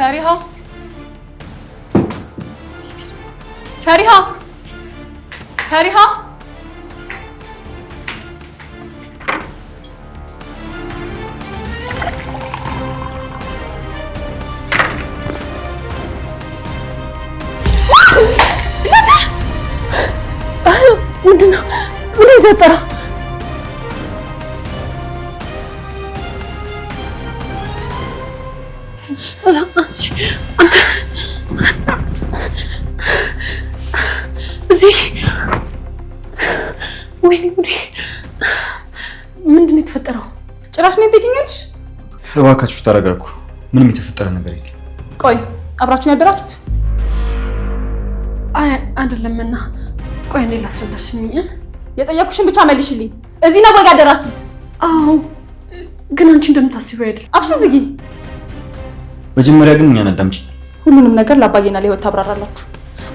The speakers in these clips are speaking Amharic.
فريحة فريحة فريحة ምንድነው የተፈጠረው? እዚህ ወይኔ ጉዴ! ምንድን ነው የተፈጠረው? ጭራሽ ነው ትገኛለሽ? እባካችሁ ተረጋጉ። ምንም የተፈጠረ ነገር የለም። ቆይ አብራችሁን ያደራችሁት? አይ አይደለምና፣ ቆይ እኔ ላስረዳሽ። የጠየኩሽን ብቻ መልሽልኝ። እዚህ ነው ወይ ያደራችሁት? አዎ፣ ግን አንቺ እንደምታስቢው አይደል። አፍሽን ዝጊ። መጀመሪያ ግን እኛን አዳምጪ። ሁሉንም ነገር ለአባዬና ለህይወት ታብራራላችሁ።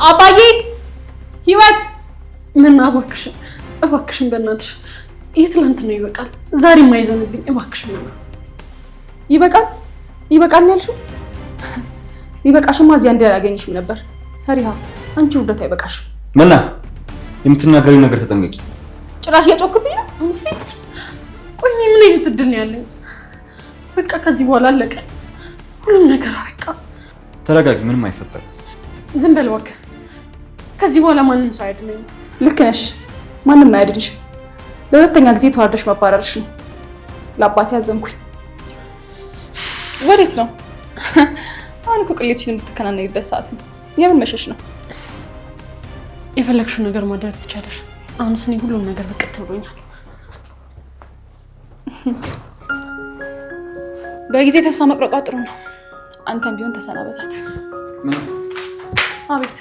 አባዬ ህይወት፣ ምን እባክሽን በእናትሽ የትላንት ነው ይበቃል። ዛሬ ማይዘንብኝ እባክሽን። ይበቃል ያልሽው? ይበቃሽማ እዚያ እንዳላገኝሽም ነበር። ፈሪሃ፣ አንቺ ውርደት አይበቃሽም። መና፣ የምትናገሪው ነገር ተጠንቀቂ። ጭራሽ እየጮክብኝ ነው። ሙስጭ። ቆይ እኔ ምን አይነት እድል ነው ያለኝ? በቃ ከዚህ በኋላ አለቀ ሁሉም ነገር። በቃ ተረጋጊ፣ ምንም አይፈጠርም። ዝም በል እባክህ። ከዚህ በኋላ ማንም ሰው አያድነኝም። ልክ ነሽ፣ ማንም አያድንሽም። ለሁለተኛ ጊዜ ተዋርደሽ መባረርሽ ነው። ለአባቴ አዘንኩኝ። ወዴት ነው? አሁን እኮ ቅሌትሽን የምትከናነቢበት ሰዓት ነው። የምን መሸሽ ነው? የፈለግሽውን ነገር ማድረግ ትቻለሽ። አሁንስ እኔ ሁሉም ነገር በቅጥ ብሎኛል። በጊዜ ተስፋ መቁረጧ ጥሩ ነው። አንተም ቢሆን ተሰናበታት። አቤት።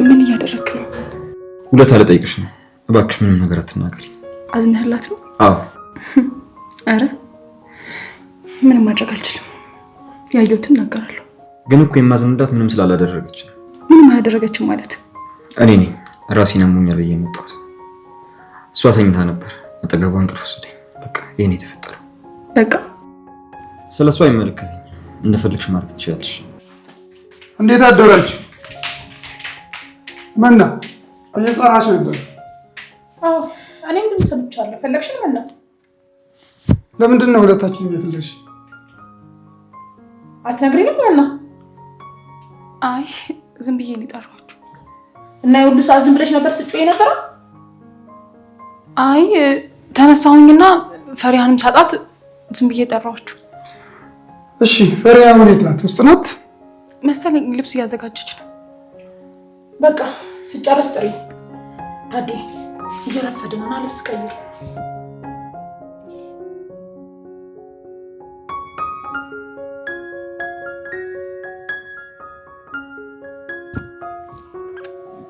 ምን እያደረግክ ነው? ውለታ ልጠይቅሽ ነው። እባክሽ ምንም ነገር አትናገሪ። አዝነህላት ነው? አዎ። አረ ምንም ማድረግ አልችልም። ያየሁትን እናገራለሁ። ግን እኮ የማዝንላት ምንም ስላላደረገች ነው። ምንም አላደረገችም ማለት? እኔ ነኝ ራሴን አሞኛል ብዬ የመጣሁት። እሷ ተኝታ ነበር። አጠገቧ እንቅልፍ ወሰደኝ። በቃ ይሄን የተፈጠረው። በቃ ስለ እሷ አይመለከተኝም። እንደፈለግሽ ማድረግ ትችላለሽ። እንዴት አደራችሁ? መና እየጠራሽ ነበር። አዎ እኔም ግን ሰምቻለሁ። ፈለግሽኝ መና? ለምንድን ነው ሁለታችን እየፈለግሽ? አትነግሪኝም መና? አይ ዝም ብዬ ነው የጠራኋችሁ። እና የሁሉ ሰዓት ዝም ብለሽ ነበር ስጮህ የነበረው? አይ ተነሳሁኝና ፈሪሃንም ሳጣት ዝም ብዬ ጠራኋችሁ። እሺ ፈሪሃ ወዴት ናት? ውስጥ ናት መሰለኝ። ልብስ እያዘጋጀች ነው። በቃ ሲጨርስ ጥሪ። ታዴ እየረፈድንና ልብስ ቀይር።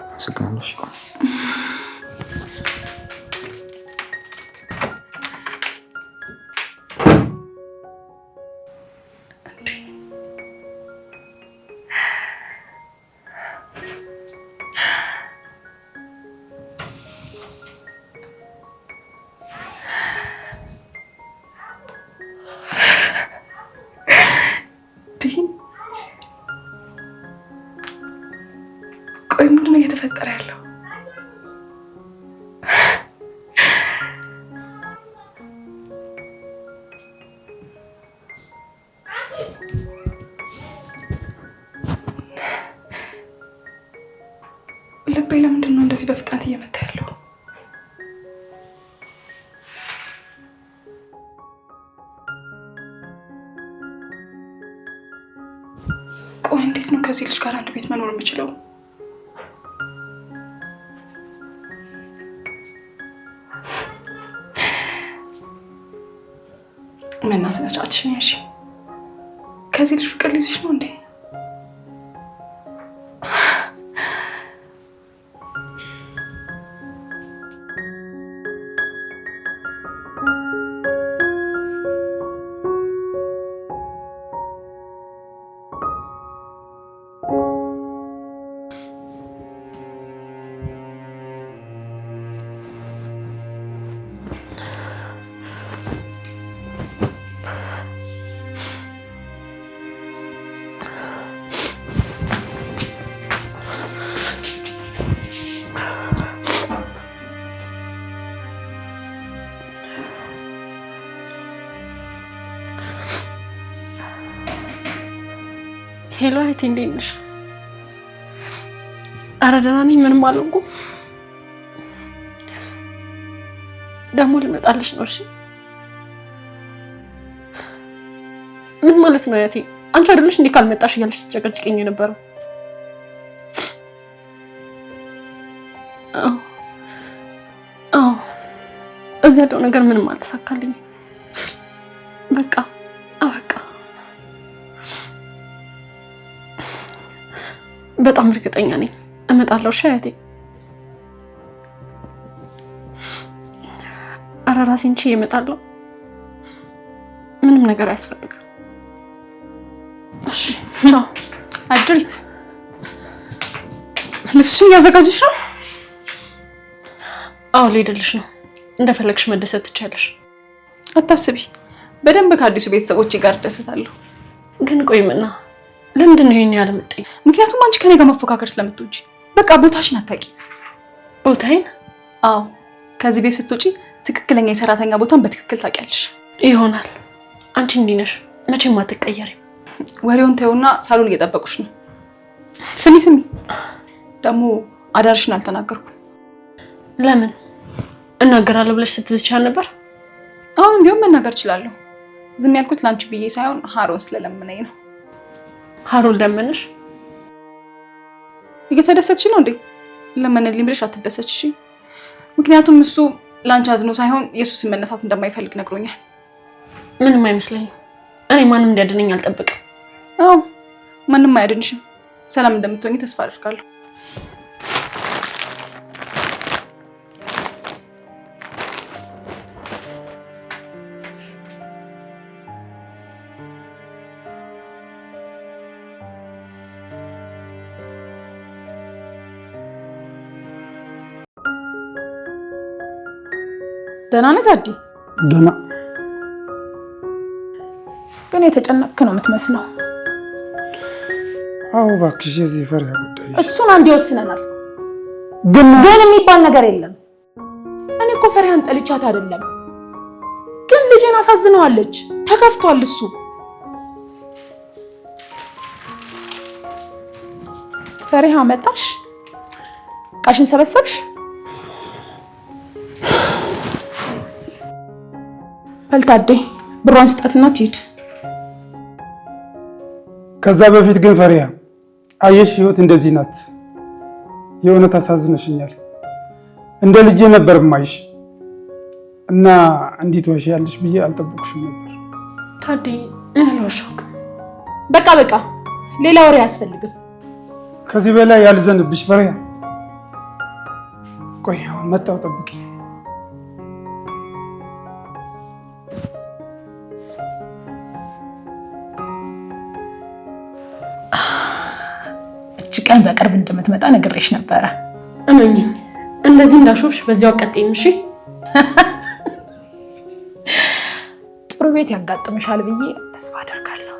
አመሰግናለሁ። ቆይ ምንድን ነው እየተፈጠረ ያለው? ልቤ ለምንድን ነው እንደዚህ በፍጥነት እየመታ ያለው? ቆይ እንዴት ነው ከዚህ ልጅ ጋር አንድ ቤት መኖር የምችለው? መና ስነ ስርዓትሽን ያዥ። ከዚህ ልጅ ፍቅር ሊይዝሽ ነው እንዴ? ሄሎ እህቴ እንዴት ነሽ? ኧረ ደህና ነኝ፣ ምንም አልሆንኩም። ደግሞ ልመጣልሽ ነው። እሺ ምን ማለት ነው እህቴ? አንቺ አይደለሽ እንዴ ካልመጣሽ እያልሽ ስትጨቀጭቅኝ የነበረው? አዎ እዚያ ያለው ነገር ምንም አልተሳካልኝም። በቃ አበቃ። በጣም እርግጠኛ ነኝ እመጣለሁ። እሺ እህቴ። ኧረ ራሴን ችዬ እመጣለሁ። ምንም ነገር አያስፈልግም። እሺ ቻው። አድሪት ልብሱን እያዘጋጀሽ ነው? አዎ ልሄድልሽ ነው። እንደፈለግሽ መደሰት ትቻለሽ። አታስቢ፣ በደንብ ከአዲሱ ቤተሰቦቼ ጋር እደሰታለሁ። ግን ቆይምና ለምንድን ነው ይሄን ያህል የምትጠይኝ? ምክንያቱም አንቺ ከኔ ጋር መፎካከር ስለምትወጂ። በቃ ቦታሽን አታውቂ። ቦታዬን? አዎ ከዚህ ቤት ስትወጪ ትክክለኛ የሰራተኛ ቦታን በትክክል ታውቂያለሽ። ይሆናል። አንቺ እንዲህ ነሽ፣ መቼም አትቀየሪም። ወሬውን ተይውና ሳሎን እየጠበቁሽ ነው። ስሚ ደግሞ አዳርሽን አልተናገርኩም። ለምን? እናገራለሁ ብለሽ ስትዝቻል ነበር። አሁንም ቢሆን መናገር እችላለሁ። ዝም ያልኩት ላንቺ ብዬ ሳይሆን ሃሮን ስለለመነኝ ነው። ሃሮን ለመነሽ? እየተደሰትሽ ነው እንዴ? ለመነልኝ ብለሽ አትደሰች። ምክንያቱም እሱ ላንቺ አዝኖ ሳይሆን ኢየሱስን መነሳት እንደማይፈልግ ነግሮኛል። ምንም አይመስለኝም። እኔ ማንም እንዲያድነኝ አልጠብቅም። አዎ ማንም አያድንሽም። ሰላም እንደምትሆኚ ተስፋ አደርጋለሁ። ደህና ነህ ታዲ? ደህና። ግን የተጨነቅክ ነው የምትመስለው። አዎ እባክሽ የዚህ ፈሪያ ጉዳይ እሱን አንድ ይወስነናል። ግን የሚባል ነገር የለም። እኔ እኮ ፈሪያን ጠልቻት አይደለም፣ ግን ልጄን አሳዝነዋለች። ተከፍቷል እሱ። ፈሪሃ መጣሽ? ቃሽን ሰበሰብሽ? በልታዴ ብሯን ስጣትና ትሂድ። ከዛ በፊት ግን ፈሪያ አየሽ፣ ህይወት እንደዚህ ናት። የእውነት አሳዝነሽኛል። እንደ ልጄ ነበር ማይሽ እና እንዴት ዋሽ ያለሽ ብዬ አልጠብቅሽም ነበር። ታዲ ምን አልዋሻውም። በቃ ሌላ ወሬ አያስፈልግም። ከዚህ በላይ ያልዘንብሽ ፈሪያ። ቆይ መጣው፣ ጠብቂ። ቀን በቅርብ እንደምትመጣ ነግሬሽ ነበረ። እመኚኝ፣ እንደዚህ እንዳሾፍሽ በዚያው አቀጤም። እሺ ጥሩ ቤት ያጋጥምሻል ብዬ ተስፋ አደርጋለሁ።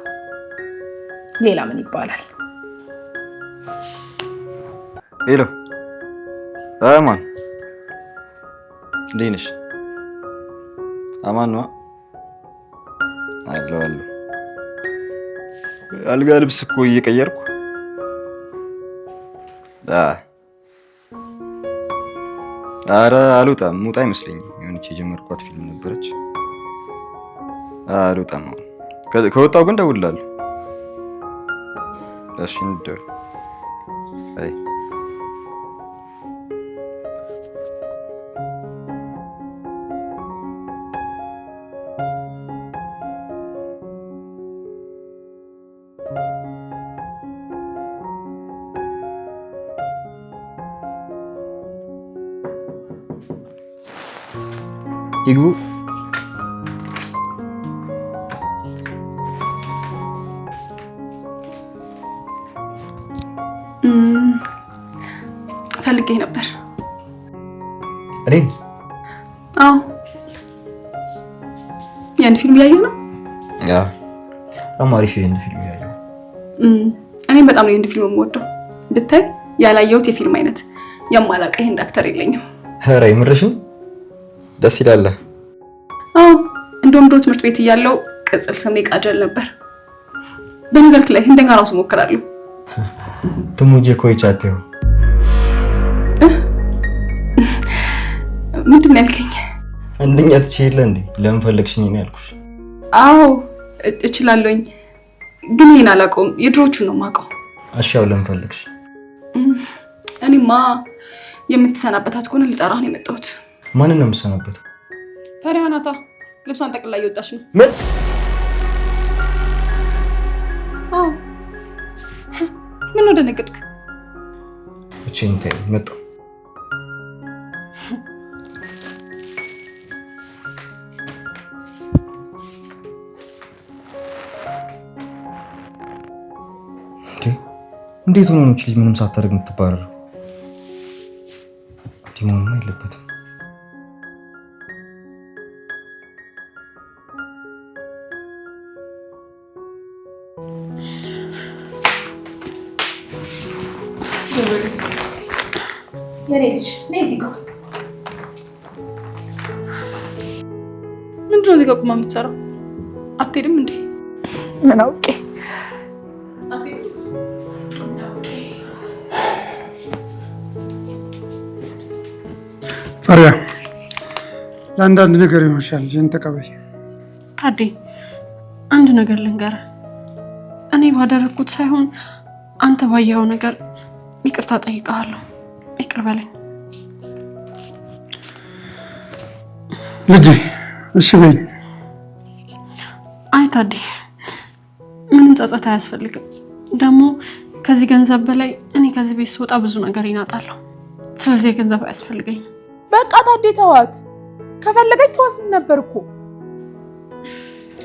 ሌላ ምን ይባላል? ሄሎ አማን፣ እንዴት ነሽ? አማን ነው አለው። አልጋ ልብስ እኮ እየቀየርኩ ኧረ አልወጣም። ሙጣ አይመስለኝም። የሆነች የጀመርኳት ፊልም ነበረች። አልወጣም። ከወጣሁ ግን እደውልልሃለሁ። እሺ እንደው አይ ይግቡ። ፈልጌ ነበር። እኔን? አዎ ያን ፊልም ያየህ ነው? አሪፍ ይሄን ፊልም ያየው። እኔም በጣም ነው ይሄን ፊልም የምወደው። ብታይ ያላየሁት የፊልም አይነት የማላውቀው ይሄን ዳክተር የለኝም። ኧረ የምርሽን? ደስ ይላል። አዎ እንደውም ድሮ ትምህርት ቤት እያለሁ ቅጽል ስሜ ቃጀል ነበር። በነገርክ ላይ ህንደኛ ራሱ ሞክራለሁ። ትሙጄ ኮይቻቴው ምንድን ነው ያልከኝ? አንደኛ ትችይለ እንዴ? ለምን ፈለግሽኝ ነው ያልኩሽ? አዎ እችላለሁኝ፣ ግን ይሄን አላውቀውም። የድሮቹን ነው የማውቀው። አሻው ለምን ፈለግሽ? እኔማ የምትሰናበታት ከሆነ ልጠራህ ነው የመጣሁት። ማንን ነው የምትሰናበተው? ፈሪሃ ናታ። ልብሷን ጠቅልላ እየወጣች ነው። ምን? አዎ። ምን ወደ ነገጥክ? እቺ እንትን መጣሁ። እንዴት ሆኖ ነው ልጅ ምንም ሳታደርግ የምትባረረው? ዲሞን የለበትም። የኔ ልጅ ነይ እዚህ ጋር። ምንድን ነው እዚህ ጋር ቁማ የምትሰራው? አትሄድም እንዴ? ምን አውቄ ፈሪያ ለአንዳንድ ነገር ይሆንሻል። ይህን ተቀበይ። ታዴ አንድ ነገር ልንገርህ። እኔ ባደረግኩት ሳይሆን አንተ ባየኸው ነገር ይቅርታ ጠይቀሃለሁ። ይቅር በለኝ ልጄ። እሺ በይኝ። አይ ታዴ ምንም ጸጸት አያስፈልግም። ደግሞ ከዚህ ገንዘብ በላይ እኔ ከዚህ ቤት ስወጣ ብዙ ነገር ይናጣለሁ። ስለዚህ ገንዘብ አያስፈልገኝም። በቃ ታዴ ተዋት። ከፈለገች ተዋስም ነበር እኮ።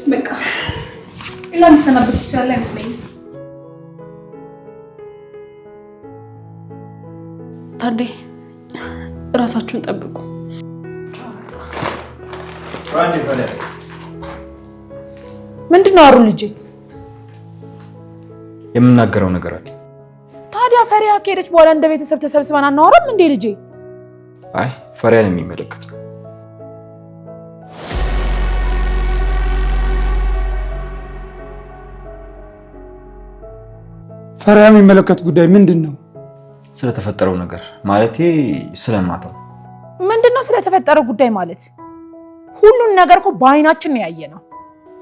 በቃ ሌላ የሚሰናበት እሱ ያለ አይመስለኝም። ታዴ እራሳችሁን ጠብቁ። ምንድን ነው አሩ ልጄ? የምናገረው ነገር አለ። ታዲያ ፈሪሃ ከሄደች በኋላ እንደ ቤተሰብ ተሰብስበን አናወራም እንዴ ልጄ? አይ ፈሪሃን የሚመለከት ነው። ፈሪሃ የሚመለከት ጉዳይ ምንድን ነው? ስለተፈጠረው ነገር ማለቴ ስለማታው። ምንድነው ስለተፈጠረው ጉዳይ ማለት? ሁሉን ነገር እኮ በአይናችን ነው ያየነው።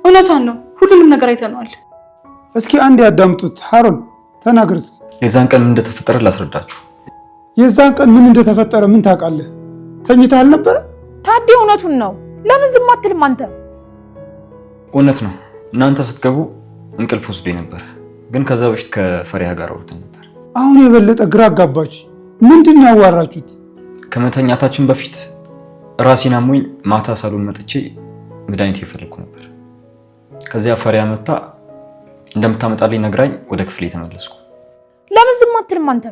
እውነቷን ነው። ሁሉንም ነገር አይተነዋል። እስኪ አንድ ያዳምጡት። ሃሩን ተናገር እስኪ። የዛን ቀን ምን እንደተፈጠረ ላስረዳችሁ። የዛን ቀን ምን እንደተፈጠረ ምን ታውቃለህ? ተኝተህ አልነበረ? ታዴ እውነቱን ነው። ለምን ዝም አትልም አንተ? እውነት ነው። እናንተ ስትገቡ እንቅልፍ ወስዶኝ ነበር፣ ግን ከዛ በፊት ከፈሪሃ ጋር አውርተን ነበር። አሁን የበለጠ ግራ አጋባች። ምንድን ነው ያዋራችሁት? ከመተኛታችን በፊት ራሴን አሞኝ ማታ ሳሎን መጥቼ መድኃኒት እየፈለኩ ነበር። ከዚያ ፈሪሃ መጣ እንደምታመጣልኝ ነግራኝ ወደ ክፍሌ ተመለስኩ። ለምን ዝም አትልም አንተ?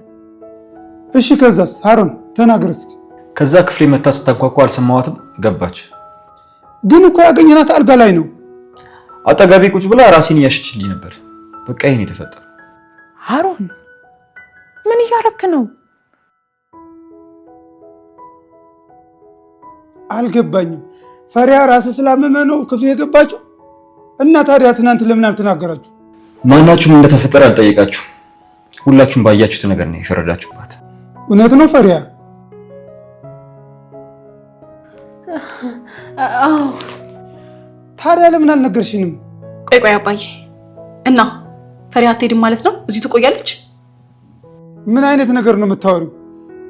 እሺ ከዛስ? ሃሩን ተናገር እስኪ። ከዛ ክፍሌ መታ ስታንኳኳ አልሰማዋትም፣ ገባች። ግን እኮ ያገኘናት አልጋ ላይ ነው። አጠገቤ ቁጭ ብላ ራሴን እያሸችልኝ ነበር። በቃ ይሄን የተፈጠረው። ሃሩን ምን እያረክ ነው? አልገባኝም። ፈሪሃ ራስ ስላመመ ነው ክፍል የገባችሁ? እና ታዲያ ትናንት ለምን አልተናገራችሁ? ማናችሁም እንደተፈጠረ አልጠየቃችሁ። ሁላችሁም ባያችሁት ነገር ነው የፈረዳችሁባት። እውነት ነው ፈሪሃ? አዎ። ታዲያ ለምን አልነገርሽንም? ቆይ አባዬ፣ እና ፈሪሃ አትሄድም ማለት ነው? እዚሁ ትቆያለች? ምን አይነት ነገር ነው የምታወሪው?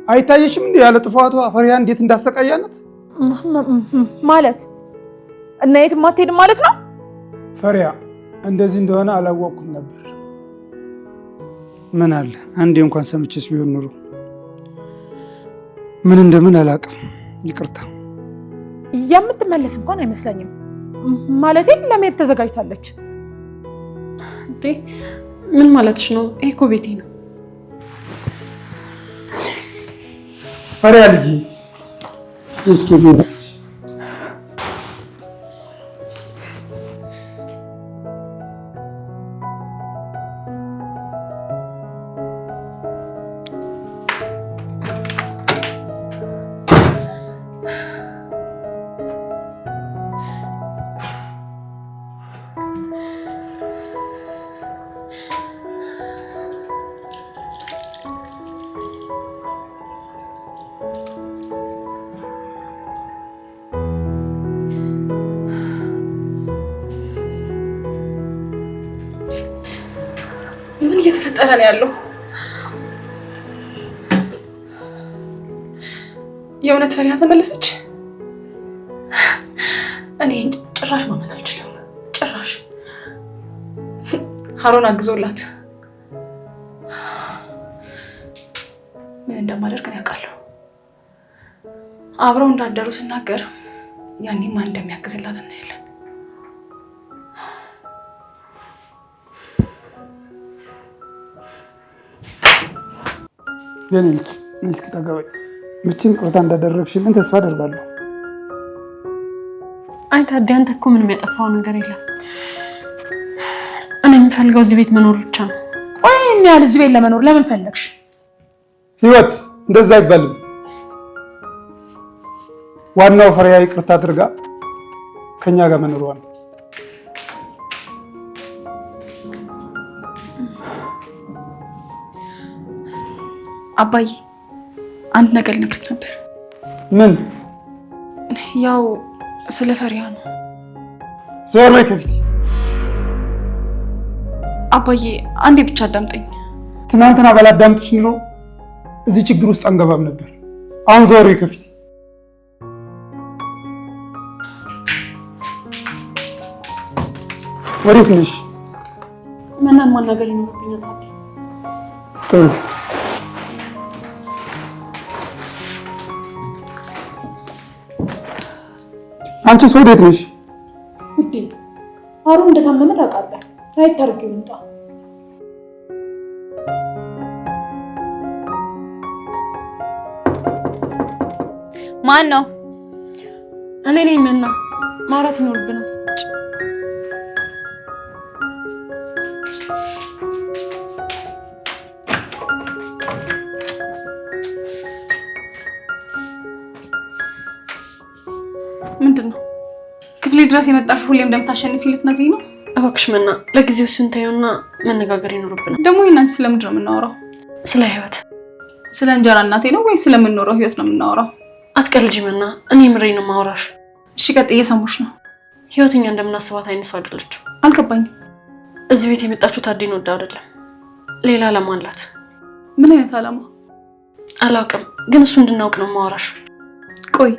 አይታየሽም እንዴ ያለ ጥፋቷ ፈሪሃ እንዴት እንዳሰቃያነት? ማለት እና የትም አትሄድም ማለት ነው? ፈሪሃ እንደዚህ እንደሆነ አላወቅኩም ነበር። ምን አለ አንዴ እንኳን ሰምቼስ ቢሆን ኑሮ። ምን እንደምን አላውቅም። ይቅርታ። የምትመለስ እንኳን አይመስለኝም። ማለቴ ለመሄድ ተዘጋጅታለች። እንዴ ምን ማለትሽ ነው? ይሄ እኮ ቤቴ ነው። ፈሪሃ ልጅ እስኪ የተፈጠረ ነው ያለው? የእውነት ፈሪሃ ተመለሰች? እኔ ጭራሽ ማመን አልችልም። ጭራሽ ሀሮን አግዞላት ምን እንደማደርግ ነው ያውቃለሁ። አብረው እንዳደሩ ስናገር ያኔ ማን እንደሚያግዝላት እናያለን። የኔ ልጅ እስኪ ተጋባይ ምችን ቁርታ እንዳደረግሽልን ተስፋ አደርጋለሁ። አይ ታዲያ አንተ እኮ ምንም ያጠፋው ነገር የለም። እኔ የምፈልገው እዚህ ቤት መኖር ብቻ ነው። ቆይ እኔ ያለ እዚህ ቤት ለመኖር ለምን ፈለግሽ? ህይወት እንደዛ አይባልም። ዋናው ፈሪያ ይቅርታ አድርጋ ከኛ ጋር መኖሯ ነው። አባዬ አንድ ነገር ልነግርህ ነበር። ምን? ያው ስለ ፈሪሃ ነው። ዞር በይ ከፊቴ። አባዬ አንዴ ብቻ አዳምጠኝ። ትናንትና ባላዳምጥሽ ኑሮ እዚህ ችግር ውስጥ አንገባም ነበር። አሁን ዞር በይ ከፊቴ። ወዴት ነሽ? ምንም ማናገር ይኖርብኛል ታዲያ። ጥሩ አንቺስ ወዴት ነሽ? ውዴ ሀሩን እንደታመመ ታውቃለህ። ሳይታርቂው ይምጣ። ማን ነው? እኔ ነኝ። መና ማውራት ይኖርብናል። ምንድን ነው? ክፍሌ ድረስ የመጣሽው ሁሌም እንደምታሸንፊ ልትነግሪኝ ነው? እባክሽ መና ለጊዜው እሱን ተይውና መነጋገር ይኖርብናል። ደግሞ ይሄን አንቺ ስለምንድን ነው የምናወራው? ስለ ህይወት። ስለ እንጀራ እናቴ ነው ወይ ስለምንኖረው ህይወት ነው የምናወራው? አትቀልጂ መና፣ እኔ ምሬ ነው ማውራሽ። እሺ ቀጥ እየሰሙሽ ነው። ህይወትኛ እንደምናስባት አይነት ሰው አይደለችም። አልገባኝም። እዚህ ቤት የመጣችው ታዲን ወዳ አይደለም፣ ሌላ ዓላማ አላት። ምን አይነት ዓላማ? አላውቅም፣ ግን እሱ እንድናውቅ ነው ማውራሽ። ቆይ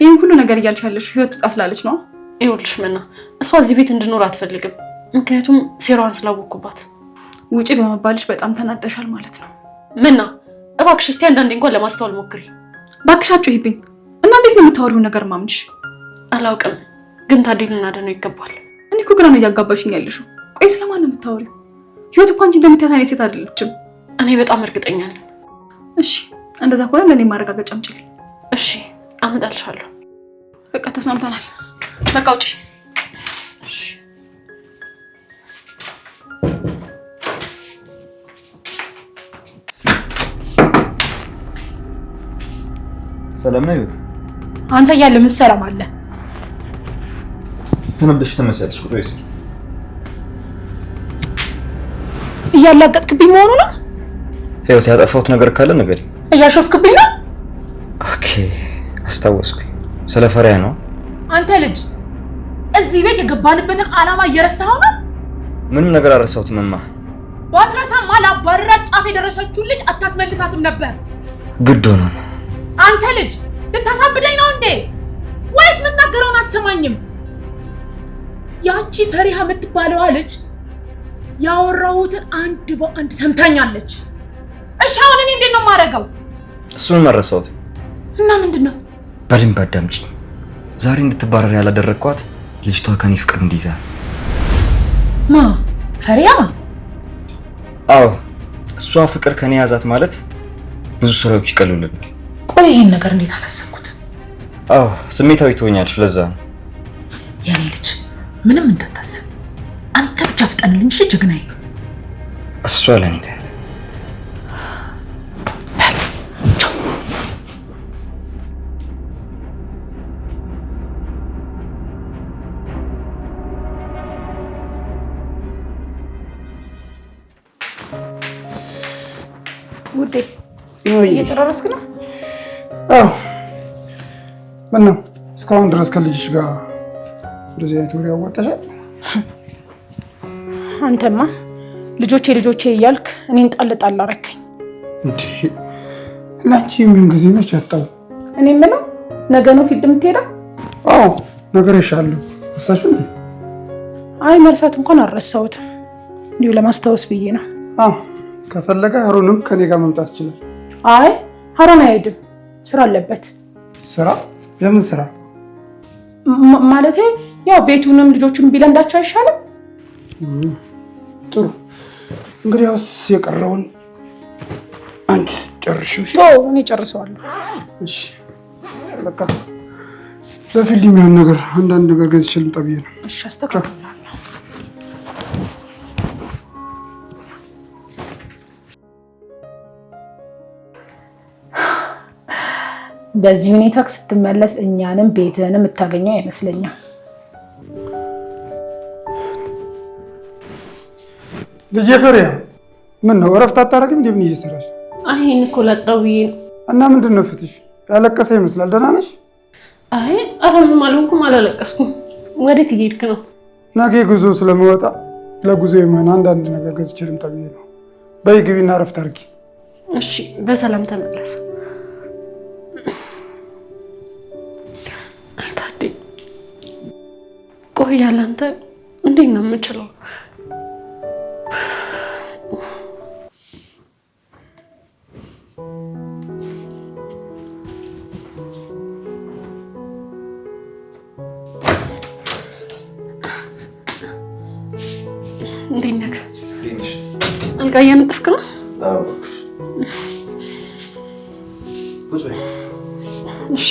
ይህን ሁሉ ነገር እያልሽ ያለሽ ህይወት ውጣ ስላለች ነው? ይኸውልሽ መና፣ እሷ እዚህ ቤት እንድኖር አትፈልግም። ምክንያቱም ሴራዋን ስላወቅኩባት። ውጪ በመባልሽ በጣም ተናደሻል ማለት ነው። መና እባክሽ እስቲ አንዳንዴ እንኳን ለማስተዋል ሞክሪ። ባክሻችሁ ይሄብኝ እና እንዴት ነው የምታወሪው ነገር ማምንሽ? አላውቅም፣ ግን ታዲን ልናድነው ይገባል። እኔ እኮ ግራ ነው እያጋባሽኝ ያለሽው። ቆይ ስለማን ነው የምታወሪው? ህይወት እኮ አንቺ እንደምትያት አይነት ሴት አይደለችም። እኔ በጣም እርግጠኛ ነኝ። እሺ እንደዛ ከሆነ ለእኔ ማረጋገጫ አምጪልኝ። እሺ አመጣልሻለሁ። በቃ ተስማምተናል። በቃ ውጪ። እሺ ሰላም ነው ህይወት? አንተ እያለ ምን ትሰራማለህ? ተነብደሽ ተመሰልሽ ቁጥር እስኪ እያላገጥክብኝ መሆኑ ነው? ህይወት ያጠፋሁት ነገር ካለ ንገሪኝ። እያሾፍክብኝ ነው? ኦኬ አስታወስኩኝ። ስለ ፈሪሃ ነው። አንተ ልጅ እዚህ ቤት የገባንበትን ዓላማ እየረሳኸው ነው? ምንም ነገር አልረሳሁትም እማ። ባትረሳማ ላባረራት ጫፍ የደረሰችውን ልጅ አታስመልሳትም ነበር። ግድ ሆኖ ነው። አንተ ልጅ ልታሳብደኝ ነው እንዴ? ወይስ የምናገረውን አሰማኝም? ያቺ ፈሪሃ የምትባለዋ ልጅ ያወራሁትን አንድ በአንድ ሰምታኛለች። እሺ አሁን እኔ እንዴት ነው የማደርገው? እሱንም አልረሳሁትም። እና ምንድን ነው? በደንብ አዳምጪ። ዛሬ እንድትባረር ያላደረግኳት ልጅቷ ከኔ ፍቅር እንዲይዛት። ማ ፈሪሃ? አዎ እሷ ፍቅር ከኔ ያዛት ማለት ብዙ ስራዎች ይቀሉልናል። ቆይ ይሄን ነገር እንዴት አላሰብኩትም? አዎ ስሜታዊ ትሆኛለሽ። ለዛ ነው የኔ ልጅ ምንም እንዳታስብ። አንተ ብቻ ፍጠንልኝ እሺ ጀግናዬ። እሷ ለኔ ታያት። ውዴ እየጨረስክ ነው? አዎ። ምን ነው እስካሁን ድረስ ከልጅሽ ጋር እንደዚህ አይነት ወሬ ያዋጣሻል? አንተማ ልጆቼ እያልክ እኔን ጣል አረከኝ እንዴ? ላንቺ ምን ጊዜ ነች ያጣው? እኔ የምለው ነገ ነው ፊልድ የምትሄደው? አዎ ነግሬሻለሁ። እሳችሁ እንዴ? አይ መርሳት እንኳን አልረሳሁትም፣ እንዲሁ ለማስታወስ ብዬ ነው። ከፈለገ ሀሩንም ከኔ ጋር መምጣት ይችላል። አይ ሀሩን አይሄድም፣ ስራ አለበት። ስራ? የምን ስራ? ማለቴ ያው ቤቱንም ልጆቹን ቢለምዳቸው አይሻልም? ጥሩ እንግዲያውስ የቀረውን አንቺ ጨርሺው። እኔ ጨርሰዋለሁ። እሺ በቃ ለፊልድ የሚሆን ነገር አንዳንድ ነገር ገዝቼ ልምጣ ብዬ ነው። እሺ አስተካክላለሁ። በዚህ ሁኔታ ስትመለስ እኛንም ቤትህንም የምታገኘው አይመስለኝም። ልጄ ፈሪያ ምን ነው እረፍት አታረግም? እንዴ ምን እየሰራሽ? አይ ይሄን እኮ ላጽዳው ብዬ ነው። እና ምንድን ነው ፍትሽ? ያለቀሰ ይመስላል። ደህና ነሽ? አይ ኧረ ምንም አልሆንኩም፣ አላለቀስኩም። ወዴት እየሄድክ ነው? ነገ ጉዞ ስለመወጣ ለጉዞ የሆነ አንዳንድ ነገር ገዝቼ ልምጣ ብዬ ነው። በይ ግቢና እረፍት አድርጊ። እሺ በሰላም ተመለስ። ታዲያ ቆይ ያለ አንተ እንዴት ነው የምችለው? እንዴት ነህ? አልጋ እያነጠፍክ ነው? እሺ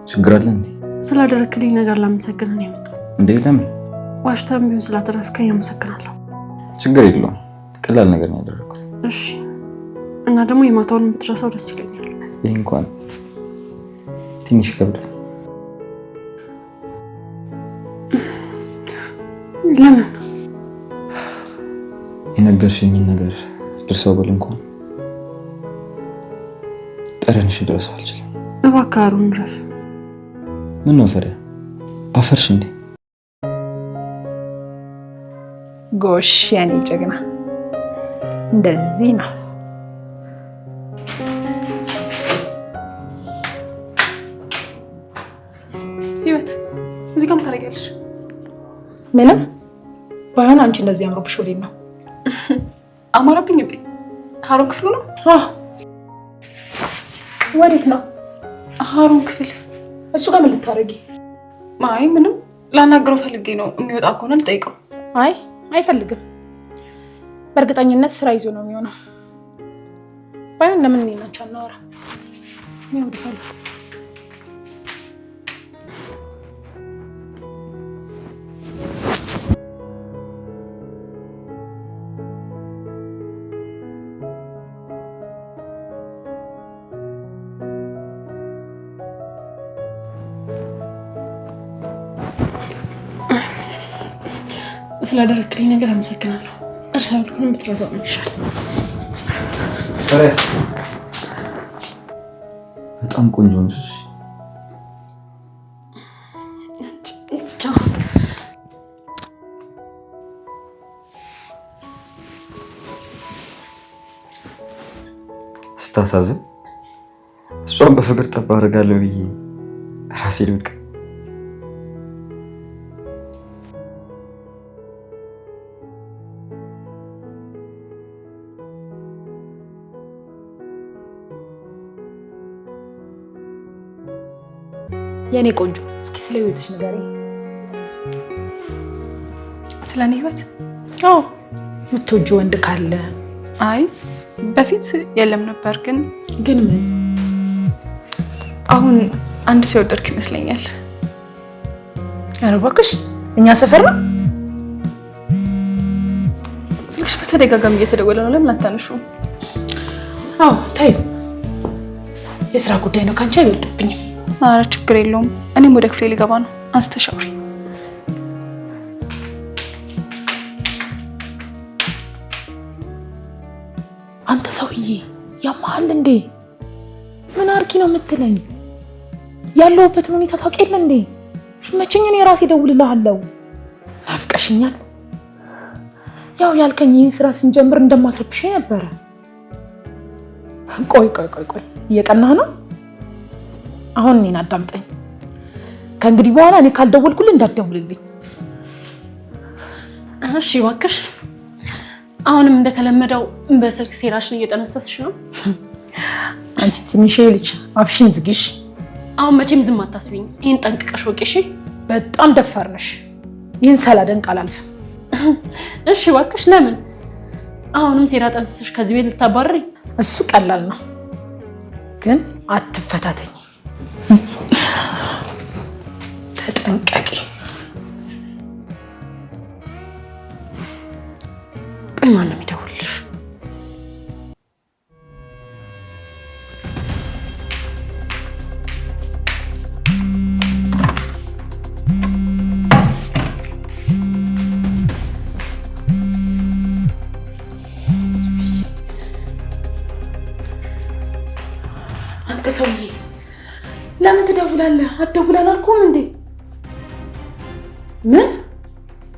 ችግር አለ እንዴ? ስላደረክልኝ ነገር ላመሰግንህ ነው የመጣሁት። እንዴ ለምን? ዋሽታም ቢሆን ስላተረፍከኝ አመሰግናለሁ። ችግር የለውም፣ ቀላል ነገር ነው ያደረኩት። እሺ እና ደግሞ የማታውን የምትረሳው ደስ ይለኛል። ይህ እንኳን ትንሽ ይከብዳል። ለምን? የነገርሽኝን ነገር ልርሳው ብል እንኳን ጠረንሽ ልረሳው አልችልም። እባክህ ሀሩን ረፍ። ምን ነው ፈሪያ አፈርሽ እንዴ? ጎሽ ያኔ ጀግና፣ እንደዚህ ነው። ህይወት እዚህ ጋር ምን ታደርጊያለሽ? ምንም ባይሆን አንቺ እንደዚህ አምሮብሽ ወዴት ነው? አማረብኝ እንዴ? ሀሩን ክፍሉ ነው? ወዴት ነው? ሀሩን ክፍል። እሱ ጋር ምን ልታረጊ? አይ ምንም፣ ላናግረው ፈልጌ ነው። የሚወጣ ከሆነ ልጠይቀው። አይ አይፈልግም። በእርግጠኝነት ስራ ይዞ ነው የሚሆነው። ባይሆን ለምን እኔና አንቺ አናወራ? እኔ ወደ ሳሎን። ስላደረክልኝ ነገር አመሰግናለሁ። እርሳ ብልኩን ብትረሳው ነው ይሻል። ፈሪያ በጣም ቆንጆ ነሽ። ስታሳዝን እሷን በፍቅር ጠባ አደርጋለሁ ብዬ ራሴ ልብቅ። የኔ ቆንጆ እስኪ ስለ ህይወትሽ ንገሪኝ። ስለ እኔ ህይወት? አዎ የምትወጂው ወንድ ካለ? አይ በፊት የለም ነበር። ግን ምን? አሁን አንድ ሰው ወደድኩ ይመስለኛል። ኧረ እባክሽ እኛ ሰፈር ነው? ስልክሽ በተደጋጋሚ እየተደወለ ነው፣ ለምን አታነሺውም? አዎ ታዩ፣ የስራ ጉዳይ ነው፣ ካንቺ አይበልጥብኝም። ኧረ ችግር የለውም። እኔም ወደ ክፍሌ ልገባ ነው። አንስተሽ አውሪ። አንተ ሰውዬ ያማሃል እንዴ? ምን አርጊ ነው የምትለኝ? ያለሁበትን ሁኔታ ታውቅ የለ እንዴ? ሲመቸኝ እኔ ራሴ እደውልልሃለሁ። ናፍቀሽኛል። ያው ያልከኝ ይህን ስራ ስንጀምር እንደማትረብሽኝ ነበረ። ቆይ እየቀናህ ነው? አሁን እኔን አዳምጠኝ። ከእንግዲህ በኋላ እኔ ካልደወልኩልህ እንዳትደውልልኝ እሺ እባክሽ። አሁንም እንደተለመደው በስልክ ሴራሽን እየጠነሰስሽ ነው። አንቺ ትንሽ ልጅ አፍሽን ዝጊሽ። አሁን መቼም ዝም አታስቢኝ። ይሄን ጠንቅቀሽ ወቂ እሺ? በጣም ደፋር ነሽ። ይህን ሳላደንቅ አላልፍም። እሺ እባክሽ። ለምን አሁንም ሴራ ጠንስሰሽ ከዚህ ቤት ልታባርሪ? እሱ ቀላል ነው፣ ግን አትፈታተኝ። ተጠንቀቂ። ቆይ ማን ነው የሚደውልልሽ? አንተ ሰውዬ ለምን ትደውላለህ? አትደውል አላልኩም እንዴ?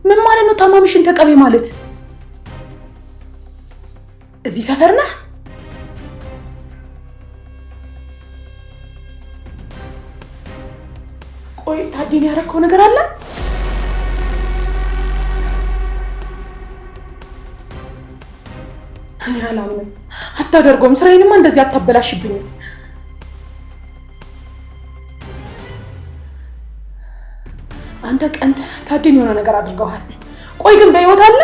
ምን ማለት ነው? ታማሚሽን ተቀበይ ማለት እዚህ ሰፈር ነህ? ቆይ ታዲያ ያደረከው ነገር አለ? እኔ አላምንም። አታደርገውም። ስራዬንማ እንደዚህ አታበላሽብኝም። አንተ ቀንተህ ታዲያ የሆነ ነገር አድርገዋል። ቆይ ግን በህይወት አለ?